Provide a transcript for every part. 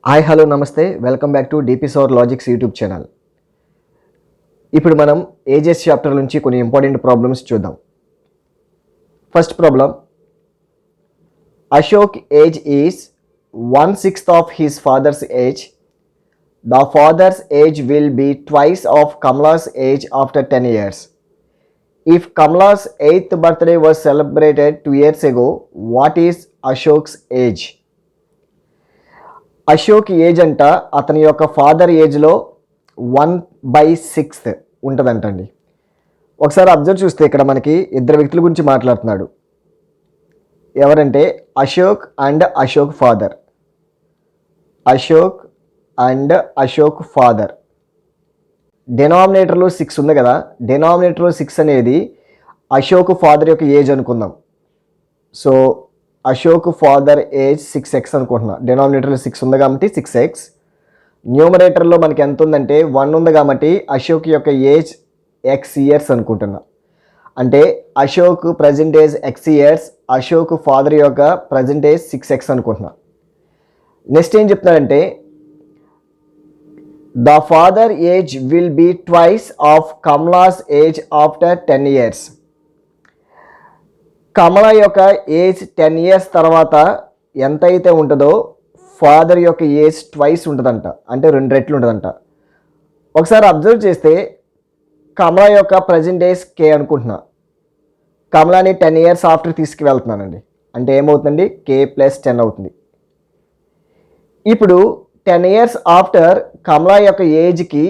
Hi hello namaste welcome back to డిపిసోర్ logics YouTube channel. ఇప్పుడు మనం ఏజెస్ చాప్టర్ నుంచి కొన్ని ఇంపార్టెంట్ ప్రాబ్లమ్స్ చూద్దాం. First problem, Ashok age is 1/6 of his father's age. The father's age will be twice of Kamala's age after 10 years. If Kamala's 8th birthday was celebrated 2 years ago, what is Ashok's age? Ashok age అంట అతని యొక్క father ఏజ్లో 1/6 ఉంటుందంటండి. ఒకసారి observe చూస్తే ఇక్కడ మనకి ఇద్దరు వ్యక్తుల గురించి మాట్లాడుతున్నాడు. ఎవరంటే Ashok and Ashok father. Ashok and Ashok father. డెనామినేటర్లో 6 ఉంది కదా, డెనామినేటర్లో 6 అనేది అశోక్ ఫాదర్ యొక్క ఏజ్ అనుకుందాం. So Ashok father age 6x అనుకుంటున్నా. డెనామినేటర్లో 6 ఉంది కాబట్టి 6x. న్యూమరేటర్లో మనకి ఎంత ఉందంటే 1 ఉంది కాబట్టి అశోక్ యొక్క ఏజ్ x ఇయర్స్ అనుకుంటున్నా. అంటే Ashok present age x years, Ashok father యొక్క ప్రజెంట్ ఏజ్ 6x అనుకుంటున్నా. నెక్స్ట్ ఏం చెప్తున్నాడంటే the father age will be twice of Kamala's age after 10 years. Kamala యొక్క ఏజ్ 10 years తర్వాత ఎంత అయితే ఉంటుందో ఫాదర్ యొక్క ఏజ్ ట్వైస్ ఉంటుందంట, అంటే 2 రెట్లు ఉంటుందంట. ఒకసారి అబ్జర్వ్ చేస్తే కమల యొక్క ప్రజెంట్ ఏజ్ కే అనుకుంటున్నా. కమలాని 10 years ఆఫ్టర్ తీసుకువెళ్తున్నానండి, అంటే ఏమవుతుందండి k+10 అవుతుంది. ఇప్పుడు 10 years ఆఫ్టర్ కమల యొక్క ఏజ్కి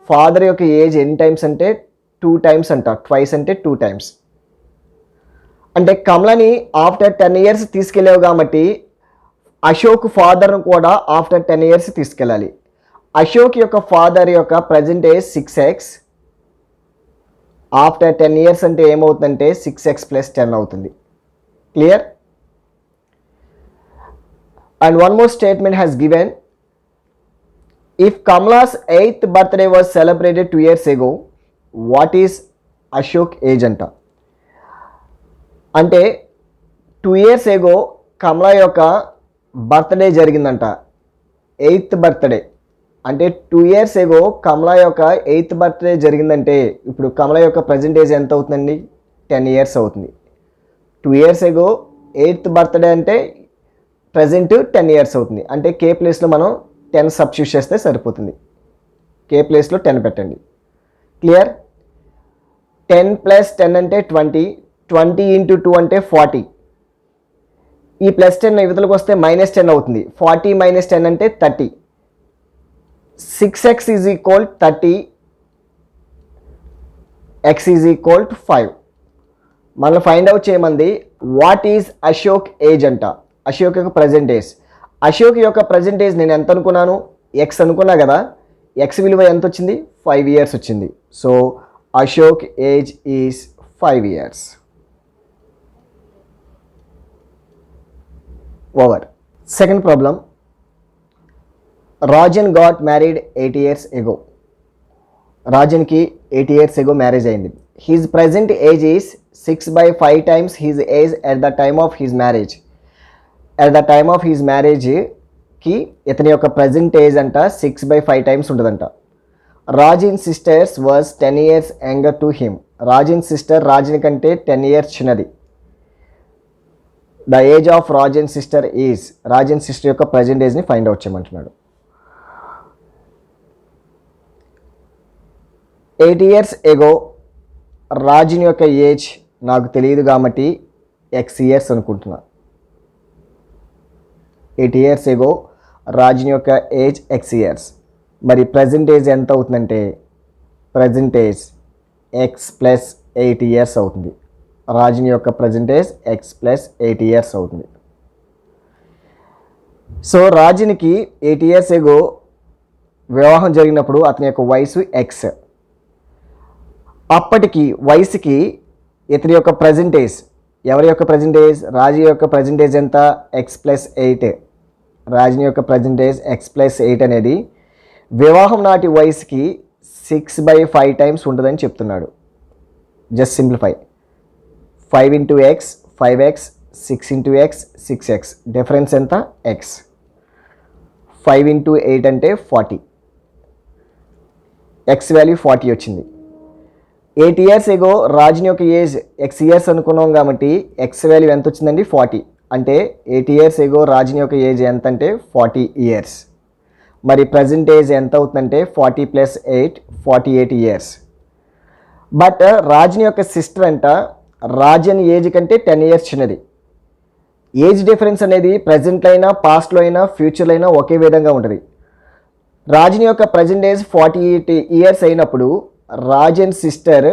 ఫాదర్ యొక్క ఏజ్ ఎన్ని టైమ్స్ అంటే 2 times అంట. ట్వైస్ అంటే 2 times. అంటే కమలని ఆఫ్టర్ 10 years తీసుకెళ్ళావు కాబట్టి అశోక్ ఫాదర్ను కూడా ఆఫ్టర్ 10 years తీసుకెళ్ళాలి. అశోక్ యొక్క ఫాదర్ యొక్క present age 6x. After 10 years అంటే ఏమవుతుందంటే 6x+10 అవుతుంది. Clear? And one more statement has given, if Kamala's 8th birthday was celebrated 2 years ago, what is Ashok age అంట. అంటే 2 years ago కమలా యొక్క బర్త్డే జరిగిందంట, 8th birthday. అంటే 2 years ago కమలా యొక్క 8th birthday జరిగిందంటే ఇప్పుడు కమలా యొక్క ప్రజెంట్ ఏజ్ ఎంత అవుతుందండి? 10 years అవుతుంది. 2 years ago 8th birthday అంటే ప్రజెంట్ 10 years అవుతుంది. అంటే కే ప్లేస్లో మనం 10 సబ్స్టిట్యూట్ చేస్తే సరిపోతుంది. కే ప్లేస్లో 10 పెట్టండి. క్లియర్? 10+10 అంటే 20. 20 into 2 అంటే 40. ఈ +10 ఇవతలకు వస్తే -10 అవుతుంది. 40 - 10 అంటే 30. 6x is equal 30, x is equal to 5. మనం ఫైండ్ అవుట్ చేయమంది వాట్ ఈజ్ అశోక్ ఏజ్ అంట. అశోక్ యొక్క ప్రజెంట్ ఏజ్. అశోక్ యొక్క ప్రజెంట్ ఏజ్ నేను ఎంత అనుకున్నాను? x అనుకున్నా కదా. x విలువ ఎంత వచ్చింది? 5 years వచ్చింది. So Ashok age is 5 years. Over. Second problem, Rajan got married 8 years ago. Rajan ki 8 years ago marriage అయింది. His present age is 6/5 times his age at the time of his marriage. At the time of his marriage కి ఇతని యొక్క present age అంట 6/5 times ఉంటుందంట. Rajan's sisters was 10 years younger to him. Rajan's sister Rajan కంటే 10 years చిన్నది. The age of Rajan sister is, Rajan sister యొక్క present ఏజ్ని find out చేయమంటున్నాడు. 8 years ago రాజన్ యొక్క ఏజ్ నాకు తెలియదు కాబట్టి x years అనుకుంటున్నా. 8 years ago రాజన్ యొక్క ఏజ్ x years. మరి ప్రజెంట్ ఏజ్ ఎంత అవుతుందంటే ప్రజెంట్ ఏజ్ x+8 years అవుతుంది. రాజన్ యొక్క ప్రజెంట్ ఏజ్ x+8 years అవుతుంది. సో రాజన్కి 8 years ago వివాహం జరిగినప్పుడు అతని యొక్క వయసు x. అప్పటికి వయసుకి ఇతని యొక్క ప్రజెంట్ ఏజ్, ఎవరి యొక్క ప్రజెంట్ ఏజ్? రాజు యొక్క ప్రజెంట్ ఏజ్ ఎంత? x+8. రాజన్ యొక్క ప్రజెంట్ ఏజ్ x+8 అనేది వివాహం నాటి వయసుకి 6/5 times ఉంటుందని చెప్తున్నాడు. Just simplify. 5 into x 5x, 6 into x 6x. Difference ఎంత? x. 5 ఇంటూ 8 అంటే 40. ఎక్స్ వాల్యూ 40 వచ్చింది. 8 ఇయర్స్ ఎగో రాజుని యొక్క ఏజ్ ఎక్స్ ఇయర్స్ అనుకున్నాం కాబట్టి ఎక్స్ వాల్యూ ఎంత వచ్చిందండి 40. అంటే 8 ఇయర్స్ ఎగో రాజుని యొక్క ఏజ్ ఎంత అంటే 40 ఇయర్స్. మరి ప్రజెంట్ ఏజ్ ఎంత అవుతుందంటే 40 + 8 48 ఇయర్స్. బట్ రాజుని యొక్క సిస్టర్ అంట రాజన్ ఏజ్ కంటే 10 ఇయర్స్ చిన్నది. ఏజ్ డిఫరెన్స్ అనేది ప్రజెంట్లో అయినా పాస్ట్లో అయినా ఫ్యూచర్లో అయినా ఒకే విధంగా ఉంటుంది. రాజన్ యొక్క ప్రజెంట్ ఏజ్ 48 ఇయర్స్ అయినప్పుడు రాజన్ సిస్టర్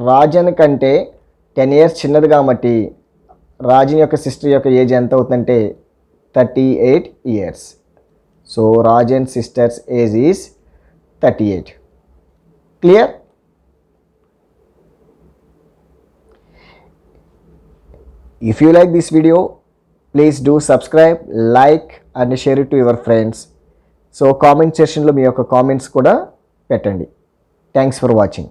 రాజన్ కంటే 10 ఇయర్స్ చిన్నది కాబట్టి రాజన్ యొక్క సిస్టర్ యొక్క ఏజ్ ఎంత అవుతుందంటే 38 years. So Rajan sisters age is 38. Clear? If you like this video, please do subscribe, like and share it to your friends. So comment section లో మీ యొక్క కామెంట్స్ కూడా పెట్టండి. Thanks for watching.